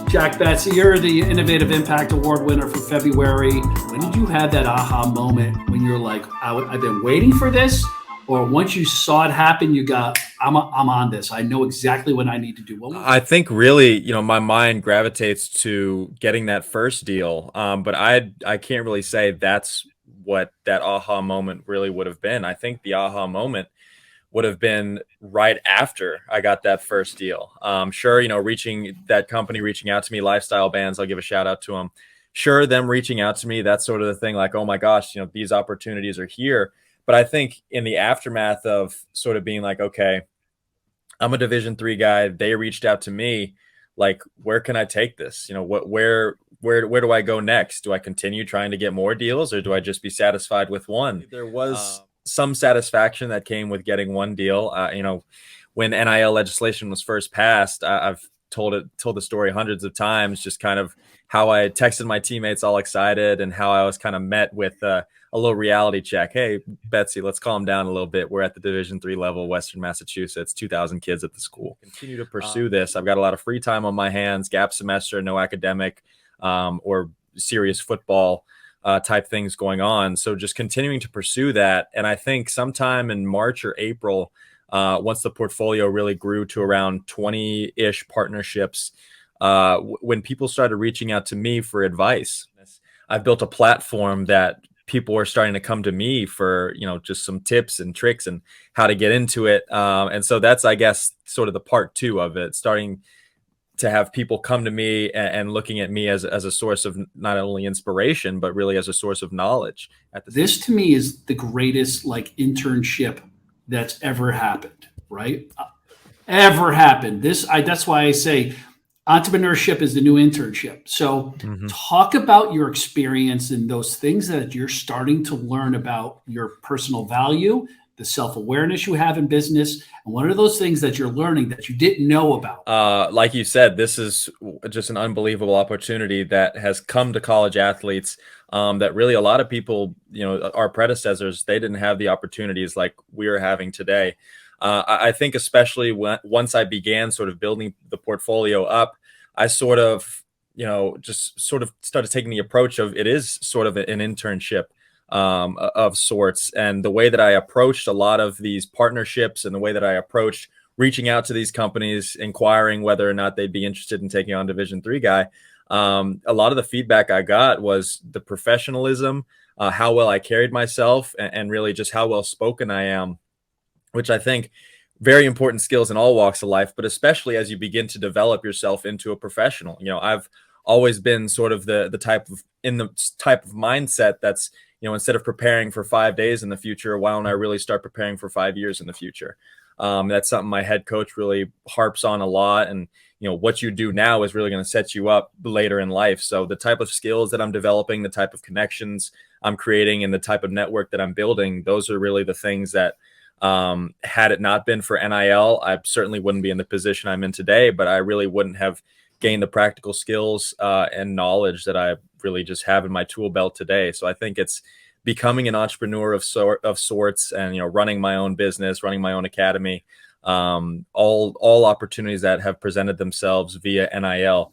Jack Betsy, you're the Innovative Impact Award winner for February. When did you have that aha moment when you're like, I've been waiting for this? Or once you saw it happen, you got, I'm on this. I know exactly what I need to do. What was I think really, my mind gravitates to getting that first deal. But I can't really say that's what that aha moment really would have been. I think the aha moment would have been right after I got that first deal. Sure, reaching that company, reaching out to me, Lifestyle Bands, I'll give a shout out to them. Sure, them reaching out to me, that's sort of the thing, like, oh my gosh, these opportunities are here. But I think in the aftermath of sort of being like, okay, I'm a Division 3 guy. They reached out to me, like, where can I take this? Where do I go next? Do I continue trying to get more deals, or do I just be satisfied with one? There was some satisfaction that came with getting one deal. When NIL legislation was first passed, I've told the story hundreds of times, just kind of how I texted my teammates all excited and how I was kind of met with a little reality check. Hey, Betsy, let's calm down a little bit. We're at the Division 3 level, Western Massachusetts, 2,000 kids at the school. Continue to pursue this. I've got a lot of free time on my hands, gap semester, no academic or serious football type things going on. So just continuing to pursue that. And I think sometime in March or April, once the portfolio really grew to around 20-ish partnerships, when people started reaching out to me for advice, I've built a platform that people are starting to come to me for, just some tips and tricks and how to get into it. And so that's, I guess, sort of the part two of it, starting to have people come to me and looking at me as a source of not only inspiration, but really as a source of knowledge. this to me is the greatest like internship that's ever happened, right? Ever happened. That's why I say entrepreneurship is the new internship. So talk about your experience and those things that you're starting to learn about your personal value, the self-awareness you have in business, and what are those things that you're learning that you didn't know about? Like you said, this is just an unbelievable opportunity that has come to college athletes, that really a lot of people, our predecessors, they didn't have the opportunities like we are having today. I think especially once I began sort of building the portfolio up, I sort of, just sort of started taking the approach of it is sort of an internship of sorts. And the way that I approached a lot of these partnerships and the way that I approached reaching out to these companies, inquiring whether or not they'd be interested in taking on Division 3 guy, a lot of the feedback I got was the professionalism, how well I carried myself, and really just how well spoken I am, which I think very important skills in all walks of life, but especially as you begin to develop yourself into a professional. I've always been sort of the type of mindset that's, instead of preparing for 5 days in the future, why don't I really start preparing for 5 years in the future? That's something my head coach really harps on a lot. And, what you do now is really going to set you up later in life. So the type of skills that I'm developing, the type of connections I'm creating, and the type of network that I'm building, those are really the things that, had it not been for NIL, I certainly wouldn't be in the position I'm in today, but I really wouldn't have gained the practical skills and knowledge that I really just have in my tool belt today. So I think it's becoming an entrepreneur of sorts, and running my own business, running my own academy, all opportunities that have presented themselves via NIL,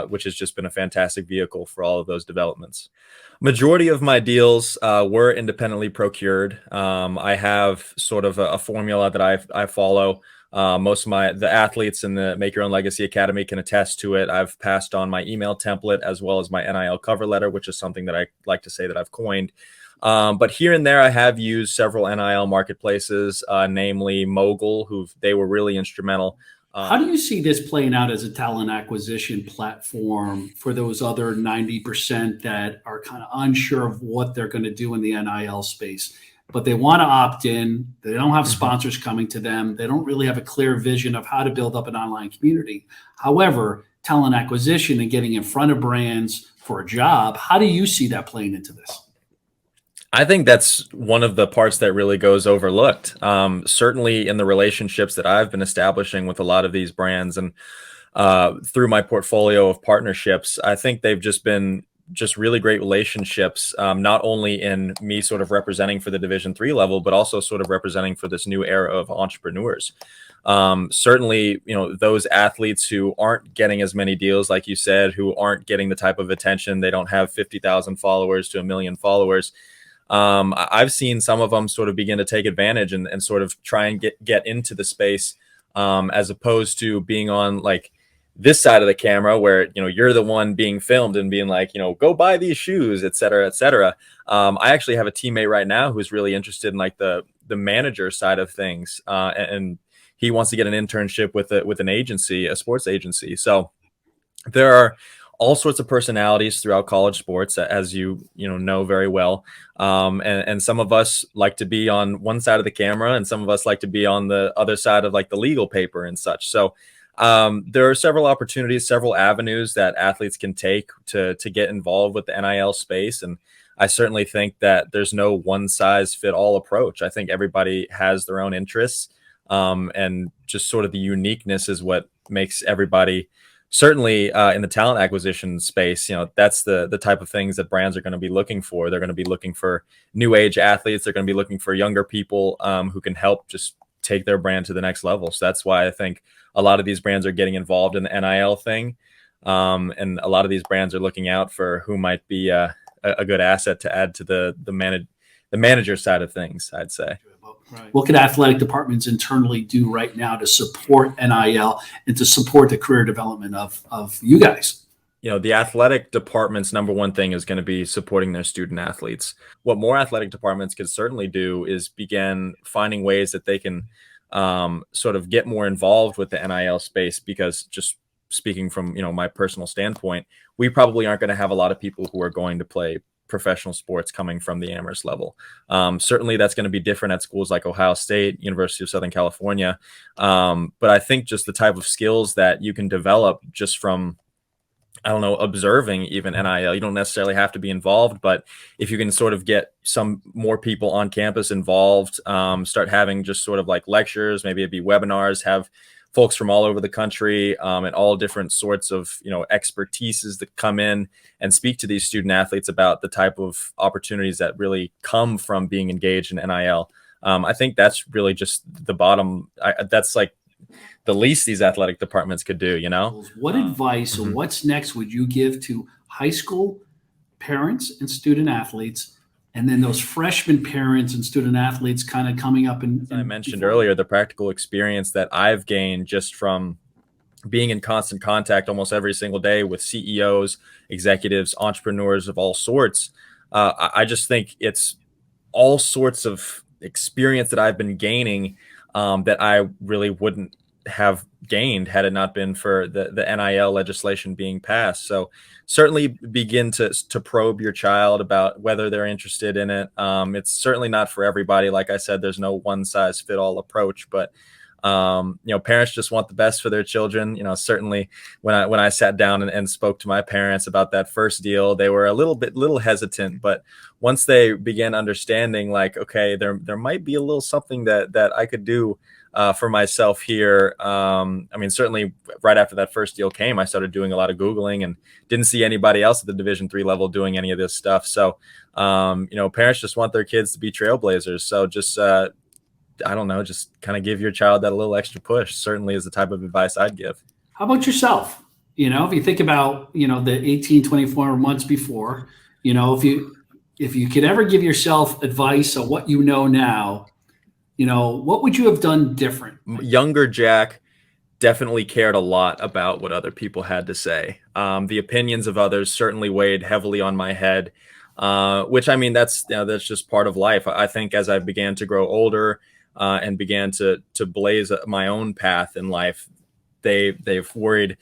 which has just been a fantastic vehicle for all of those developments. Majority of my deals were independently procured. I have sort of a formula that I follow. Most of the athletes in the Make Your Own Legacy Academy can attest to it. I've passed on my email template as well as my NIL cover letter, which is something that I like to say that I've coined. But here and there, I have used several NIL marketplaces, namely Mogul, they were really instrumental. How do you see this playing out as a talent acquisition platform for those other 90% that are kind of unsure of what they're going to do in the NIL space, but they want to opt in? They don't have sponsors coming to them. They don't really have a clear vision of how to build up an online community. However, talent acquisition and getting in front of brands for a job, how do you see that playing into this? I think that's one of the parts that really goes overlooked. Certainly in the relationships that I've been establishing with a lot of these brands, and through my portfolio of partnerships, I think they've just been really great relationships, not only in me sort of representing for the Division 3 level, but also sort of representing for this new era of entrepreneurs. Certainly, those athletes who aren't getting as many deals, like you said, who aren't getting the type of attention, they don't have 50,000 followers to a million followers. I've seen some of them sort of begin to take advantage and sort of try and get into the space, as opposed to being on like this side of the camera where you're the one being filmed and being like, go buy these shoes, et cetera, et cetera. I actually have a teammate right now who's really interested in like the manager side of things, and he wants to get an internship with an agency, a sports agency. So there are all sorts of personalities throughout college sports, as know very well. And some of us like to be on one side of the camera, and some of us like to be on the other side of like the legal paper and such. So there are several opportunities, several avenues that athletes can take to get involved with the NIL space. And I certainly think that there's no one size fit all approach. I think everybody has their own interests, and just sort of the uniqueness is what makes everybody. Certainly in the talent acquisition space, that's the type of things that brands are going to be looking for. They're going to be looking for new age athletes. They're going to be looking for younger people who can help just take their brand to the next level. So that's why I think a lot of these brands are getting involved in the NIL thing. And a lot of these brands are looking out for who might be a good asset to add to the manager side of things, I'd say. Right. What could athletic departments internally do right now to support NIL and to support the career development of you guys? The athletic department's number one thing is going to be supporting their student athletes. What more athletic departments could certainly do is begin finding ways that they can sort of get more involved with the NIL space, because just speaking from, my personal standpoint, we probably aren't going to have a lot of people who are going to play professional sports coming from the Amherst level. Certainly that's going to be different at schools like Ohio State, University of Southern California. But I think just the type of skills that you can develop just from, observing even NIL, you don't necessarily have to be involved, but if you can sort of get some more people on campus involved, start having just sort of like lectures, maybe it'd be webinars, have folks from all over the country, and all different sorts of expertises that come in and speak to these student athletes about the type of opportunities that really come from being engaged in NIL. I think that's really just the bottom. That's like the least these athletic departments could do. What advice or what's next would you give to high school parents and student athletes, and then those freshman parents and student athletes kind of coming up? And I mentioned earlier, the practical experience that I've gained just from being in constant contact almost every single day with CEOs, executives, entrepreneurs of all sorts. I just think it's all sorts of experience that I've been gaining that I really wouldn't have gained had it not been for the NIL legislation being passed. So certainly begin to probe your child about whether they're interested in it. It's certainly not for everybody. Like I said, there's no one size fit all approach, but parents just want the best for their children. Certainly when I sat down and spoke to my parents about that first deal, they were a little hesitant, but once they began understanding, like, okay, there might be a little something that I could do for myself here. Certainly right after that first deal came, I started doing a lot of Googling and didn't see anybody else at the Division III level doing any of this stuff. So, parents just want their kids to be trailblazers. So just, just kind of give your child that a little extra push, certainly is the type of advice I'd give. How about yourself? If you think about, the 18, 24 months before, if you could ever give yourself advice on what you know now, what would you have done different? Younger Jack definitely cared a lot about what other people had to say. The opinions of others certainly weighed heavily on my head, which that's just part of life. I think as I began to grow older and began to blaze my own path in life, they've worried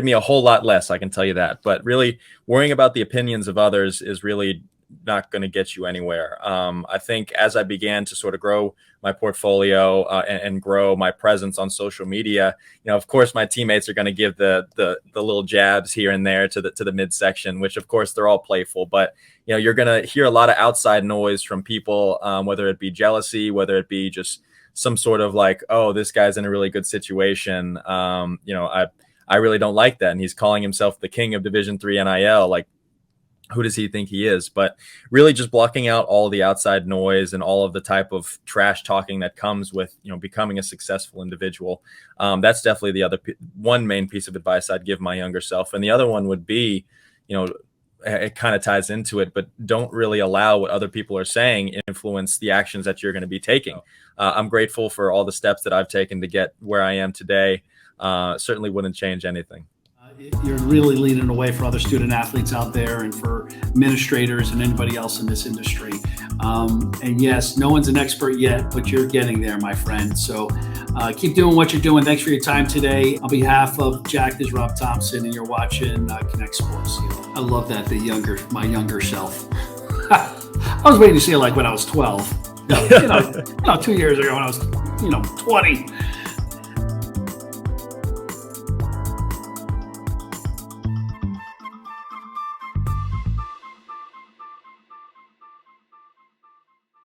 me a whole lot less, I can tell you that. But really worrying about the opinions of others is really not going to get you anywhere. I think as I began to sort of grow my portfolio and grow my presence on social media, of course, my teammates are going to give the little jabs here and there to the midsection, which of course they're all playful, but you're going to hear a lot of outside noise from people, whether it be jealousy, whether it be just some sort of like, oh, this guy's in a really good situation. I really don't like that. And he's calling himself the king of Division III NIL. Like, who does he think he is? But really just blocking out all the outside noise and all of the type of trash talking that comes with, becoming a successful individual. That's definitely the one main piece of advice I'd give my younger self. And the other one would be, it kind of ties into it, but don't really allow what other people are saying influence the actions that you're going to be taking. I'm grateful for all the steps that I've taken to get where I am today. Certainly wouldn't change anything. You're really leading the way for other student athletes out there and for administrators and anybody else in this industry. And yes, no one's an expert yet, but you're getting there, my friend. So keep doing what you're doing. Thanks for your time today. On behalf of Jack, this is Rob Thompson, and you're watching Connect Sports. I love that, my younger self. I was waiting to see it like when I was 12. 2 years ago when I was, 20.